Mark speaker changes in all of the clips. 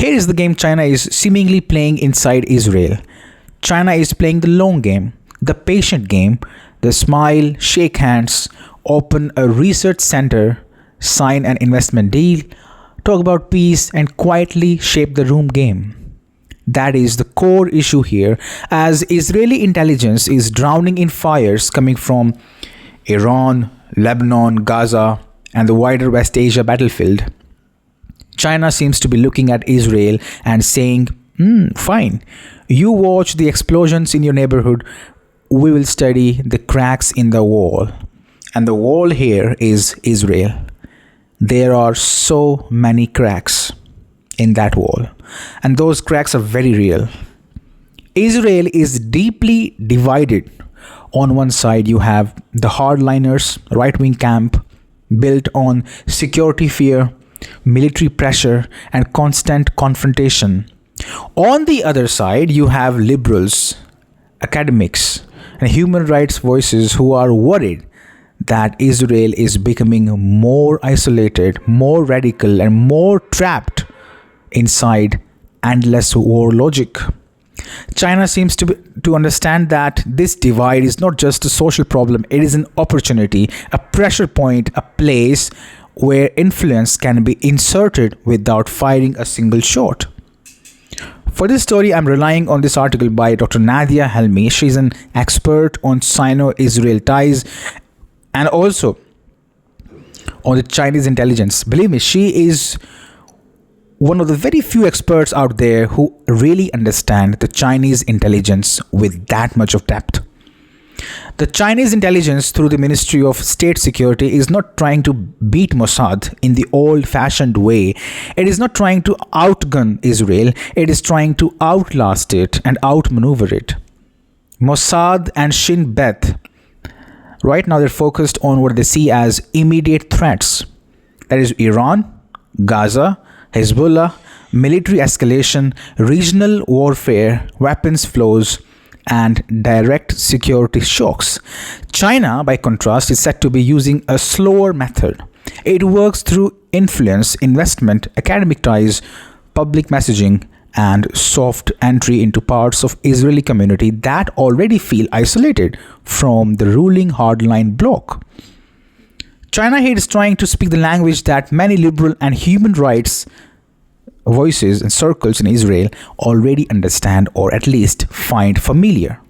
Speaker 1: Here is the game China is seemingly playing inside Israel. China is playing the long game, the patient game, the smile, shake hands, open a research center, sign an investment deal, talk about peace, and quietly shape the room game. That is the core issue here, as Israeli intelligence is drowning in fires coming from Iran, Lebanon, Gaza, and the wider West Asia battlefield. China seems to be looking at Israel and saying, fine, you watch the explosions in your neighborhood, we will study the cracks in the wall. And the wall here is Israel. There are so many cracks in that wall, and those cracks are very real. Israel is deeply divided. On one side, you have the hardliners, right-wing camp, built on security fear, military pressure, and constant confrontation. On the other side, you have liberals, academics, and human rights voices who are worried that Israel is becoming more isolated, more radical, and more trapped inside endless war logic. China seems to understand that this divide is not just a social problem, it is an opportunity, a pressure point, a place where influence can be inserted without firing a single shot. For this story, I'm relying on this article by Dr. Nadia Helmi. She's an expert on Sino-Israel ties and also on the Chinese intelligence. Believe me, she is one of the very few experts out there who really understand the Chinese intelligence with that much of depth. The Chinese intelligence through the Ministry of State Security is not trying to beat Mossad in the old-fashioned way. It is not trying to outgun Israel. It is trying to outlast it and outmaneuver it. Mossad and Shin Bet, right now they're focused on what they see as immediate threats. That is Iran, Gaza, Hezbollah, military escalation, regional warfare, weapons flows, and direct security shocks. China, by contrast, is said to be using a slower method. It works through influence, investment, academic ties, public messaging, and soft entry into parts of Israeli community that already feel isolated from the ruling hardline bloc. China here is trying to speak the language that many liberal and human rights voices and circles in Israel already understand or at least find familiar.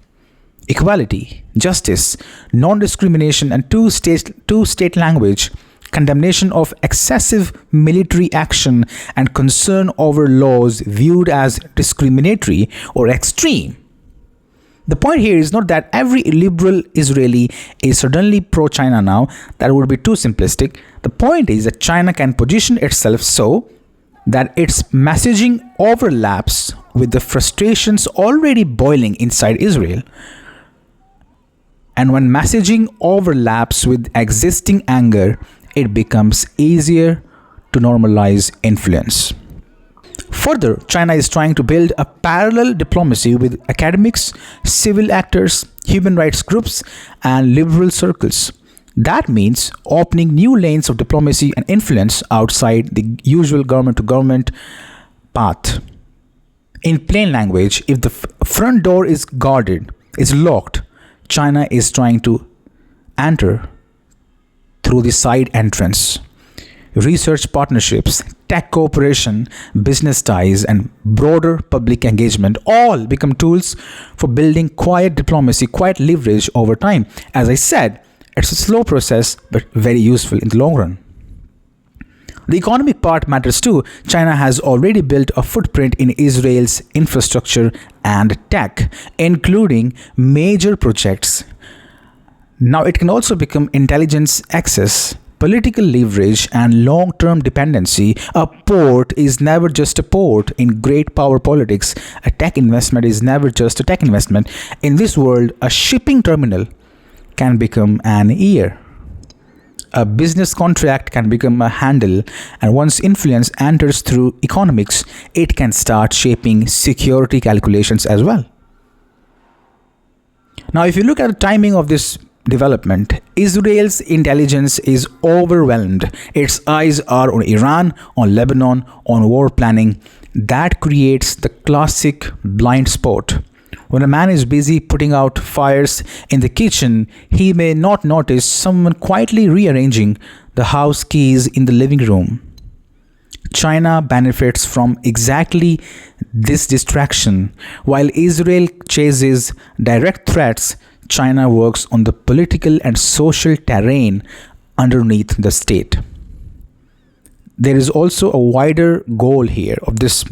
Speaker 1: Equality, justice, non-discrimination, and two-state language, condemnation of excessive military action, and concern over laws viewed as discriminatory or extreme. The point here is not that every liberal Israeli is suddenly pro-China now. That would be too simplistic. The point is that China can position itself so that its messaging overlaps with the frustrations already boiling inside Israel. And when messaging overlaps with existing anger, it becomes easier to normalize influence. Further, China is trying to build a parallel diplomacy with academics, civil actors, human rights groups, and liberal circles. That means opening new lanes of diplomacy and influence outside the usual government-to-government path. In plain language, if the front door is guarded, is locked, China is trying to enter through the side entrance. Research partnerships, tech cooperation, business ties, and broader public engagement all become tools for building quiet diplomacy, quiet leverage over time. As I said, it's a slow process, but very useful in the long run. The economic part matters too. China has already built a footprint in Israel's infrastructure and tech, including major projects. Now it can also become intelligence access, political leverage, and long-term dependency. A port is never just a port in great power politics. A tech investment is never just a tech investment. In this world, a shipping terminal can become an ear. A business contract can become a handle, and once influence enters through economics, it can start shaping security calculations as well. Now, if you look at the timing of this development, Israel's intelligence is overwhelmed. Its eyes are on Iran, on Lebanon, on war planning, That creates the classic blind spot. When a man is busy putting out fires in the kitchen, he may not notice someone quietly rearranging the house keys in the living room. China benefits from exactly this distraction. While Israel chases direct threats, China works on the political and social terrain underneath the state. There is also a wider goal here of this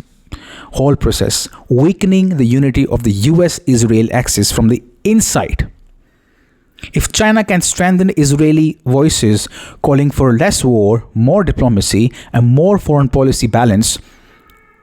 Speaker 1: whole process, weakening the unity of the US Israel axis from the inside. If China can strengthen Israeli voices calling for less war, more diplomacy, and more foreign policy balance,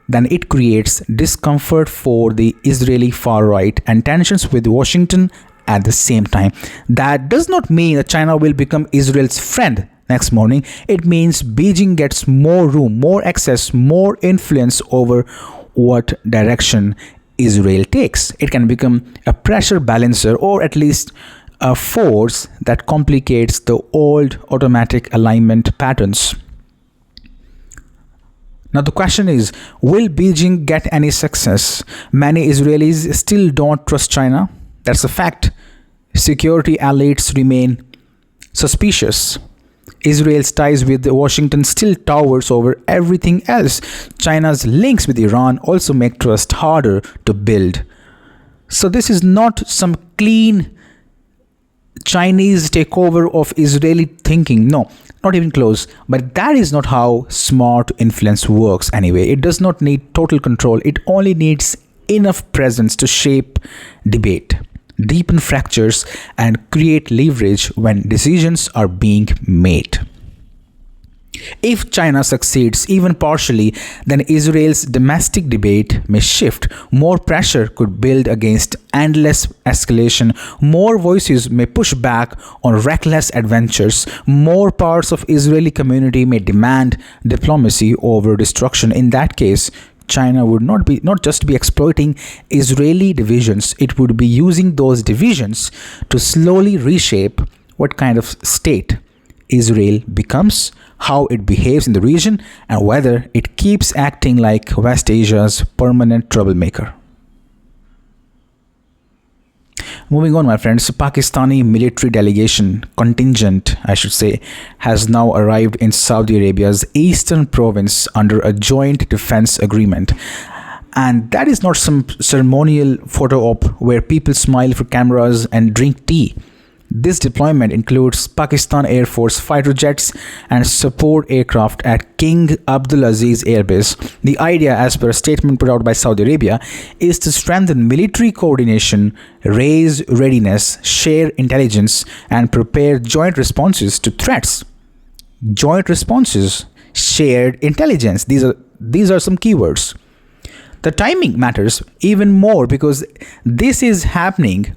Speaker 1: then it creates discomfort for the Israeli far right and tensions with Washington at the same time. That does not mean that China will become Israel's friend next morning. It means Beijing gets more room, more access, more influence over what direction Israel takes. It can become a pressure balancer, or at least a force that complicates the old automatic alignment patterns. Now the question is, will Beijing get any success? Many Israelis still don't trust China. That's a fact. Security elites remain suspicious. Israel's ties with Washington still towers over everything else. China's links with Iran also make trust harder to build. So this is not some clean Chinese takeover of Israeli thinking. No, not even close. But that is not how smart influence works anyway. It does not need total control. It only needs enough presence to shape debate, deepen fractures, and create leverage when decisions are being made. If China succeeds even partially, then Israel's domestic debate may shift. More pressure could build against endless escalation. More voices may push back on reckless adventures. More parts of Israeli community may demand diplomacy over destruction. In that case, China would not just be exploiting Israeli divisions, it would be using those divisions to slowly reshape what kind of state Israel becomes, how it behaves in the region, and whether it keeps acting like West Asia's permanent troublemaker. Moving on, my friends, Pakistani military contingent, I should say, has now arrived in Saudi Arabia's eastern province under a joint defense agreement. And that is not some ceremonial photo op where people smile for cameras and drink tea. This deployment includes Pakistan Air Force fighter jets and support aircraft at King Abdulaziz Air Base. The idea, as per a statement put out by Saudi Arabia, is to strengthen military coordination, raise readiness, share intelligence, and prepare joint responses to threats. Joint responses, shared intelligence. These are some keywords. The timing matters even more because this is happening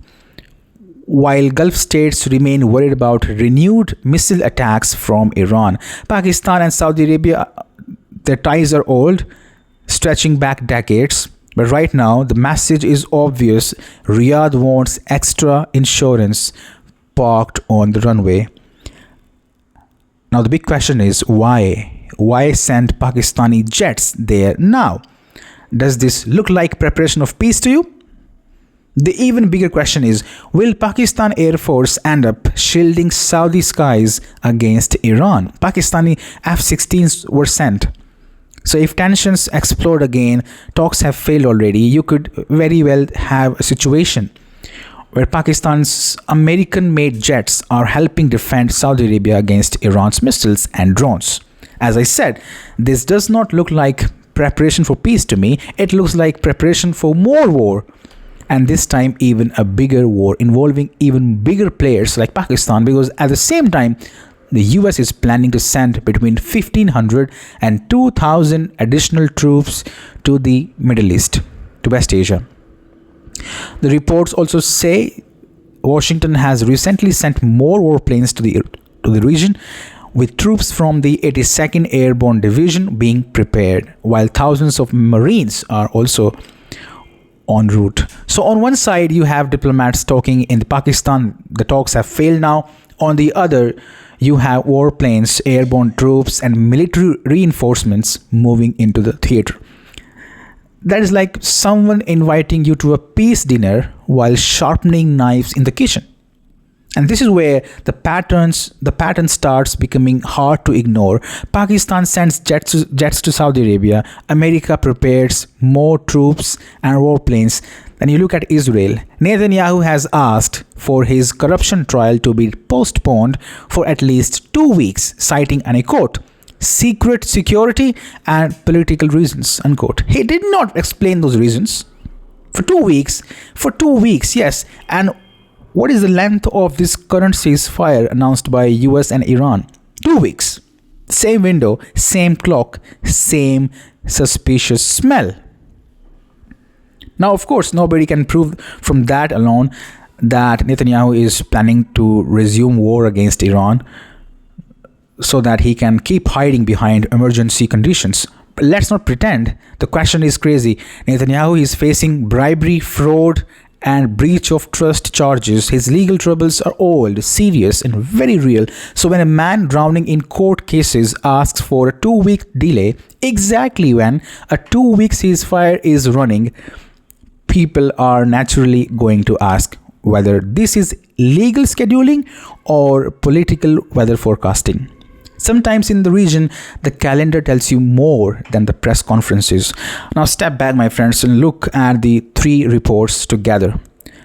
Speaker 1: while Gulf states remain worried about renewed missile attacks from Iran. Pakistan and Saudi Arabia, their ties are old, stretching back decades. But right now, the message is obvious. Riyadh wants extra insurance parked on the runway. Now, the big question is why? Why send Pakistani jets there now? Does this look like preparation of peace to you? The even bigger question is, will Pakistan Air Force end up shielding Saudi skies against Iran? Pakistani F-16s were sent. So if tensions explode again, talks have failed already, you could very well have a situation where Pakistan's American-made jets are helping defend Saudi Arabia against Iran's missiles and drones. As I said, this does not look like preparation for peace to me. It looks like preparation for more war. And this time even a bigger war involving even bigger players like Pakistan, because at the same time, the US is planning to send between 1,500 and 2,000 additional troops to the Middle East, to West Asia. The reports also say Washington has recently sent more warplanes to the region, with troops from the 82nd Airborne Division being prepared, while thousands of Marines are also en route. So on one side, you have diplomats talking in Pakistan. The talks have failed now. On the other, you have warplanes, airborne troops, and military reinforcements moving into the theater. That is like someone inviting you to a peace dinner while sharpening knives in the kitchen. And this is where the pattern starts becoming hard to ignore. Pakistan sends jets to Saudi Arabia. America prepares more troops and warplanes. Then you look at Israel. Netanyahu has asked for his corruption trial to be postponed for at least 2 weeks, citing, and I quote, secret security and political reasons, unquote. He did not explain those reasons. For 2 weeks. For 2 weeks, yes. And what is the length of this current ceasefire announced by US and Iran? 2 weeks. Same window, same clock, same suspicious smell. Now, of course, nobody can prove from that alone that Netanyahu is planning to resume war against Iran so that he can keep hiding behind emergency conditions. But let's not pretend. The question is crazy. Netanyahu is facing bribery, fraud, and breach of trust charges. His legal troubles are old, serious, and very real. So when a man drowning in court cases asks for a 2-week delay, exactly when a 2-week ceasefire is running, people are naturally going to ask whether this is legal scheduling or political weather forecasting. Sometimes in the region, the calendar tells you more than the press conferences. Now step back, my friends, and look at the three reports together.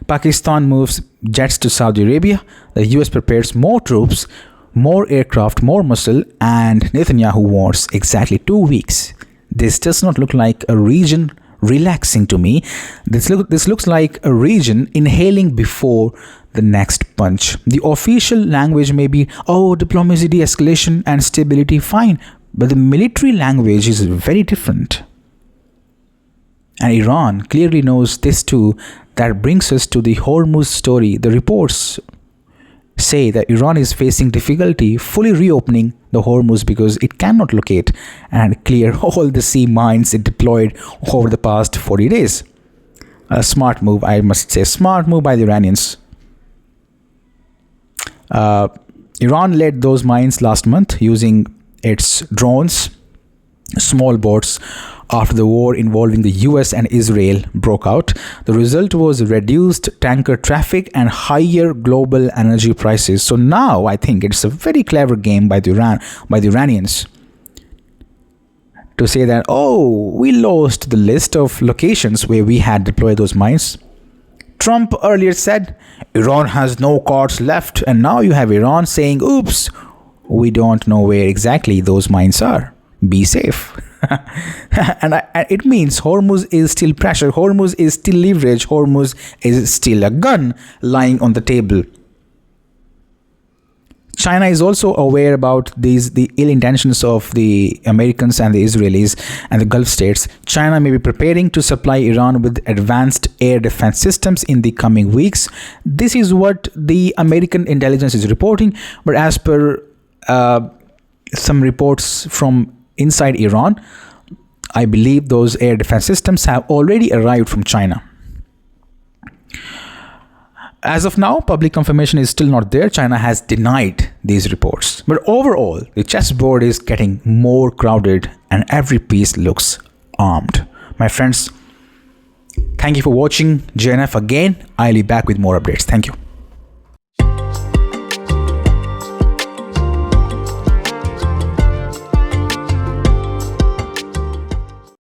Speaker 1: Pakistan moves jets to Saudi Arabia. The US prepares more troops, more aircraft, more muscle, and Netanyahu wants exactly 2 weeks. This does not look like a region relaxing to me. This looks like a region inhaling before the next punch. The official language may be, oh, diplomacy, de-escalation, and stability, fine. But the military language is very different. And Iran clearly knows this too. That brings us to the Hormuz story. The reports say that Iran is facing difficulty fully reopening the Hormuz because it cannot locate and clear all the sea mines it deployed over the past 40 days. A smart move, I must say, smart move by the Iranians. Iran led those mines last month using its drones, small boats, after the war involving the US and Israel broke out. The result was reduced tanker traffic and higher global energy prices. So now I think it's a very clever game by the Iranians to say that, oh, we lost the list of locations where we had deployed those mines. Trump earlier said Iran has no cards left, and now you have Iran saying, oops, we don't know where exactly those mines are. Be safe. And it means Hormuz is still pressure, Hormuz is still leverage, Hormuz is still a gun lying on the table. China is also aware about the ill intentions of the Americans and the Israelis and the Gulf states. China may be preparing to supply Iran with advanced air defense systems in the coming weeks. This is what the American intelligence is reporting. But as per some reports from inside Iran, I believe those air defense systems have already arrived from China. As of now, public confirmation is still not there. China has denied these reports. But overall, the chessboard is getting more crowded and every piece looks armed. My friends, thank you for watching JNF again. I'll be back with more updates. Thank you.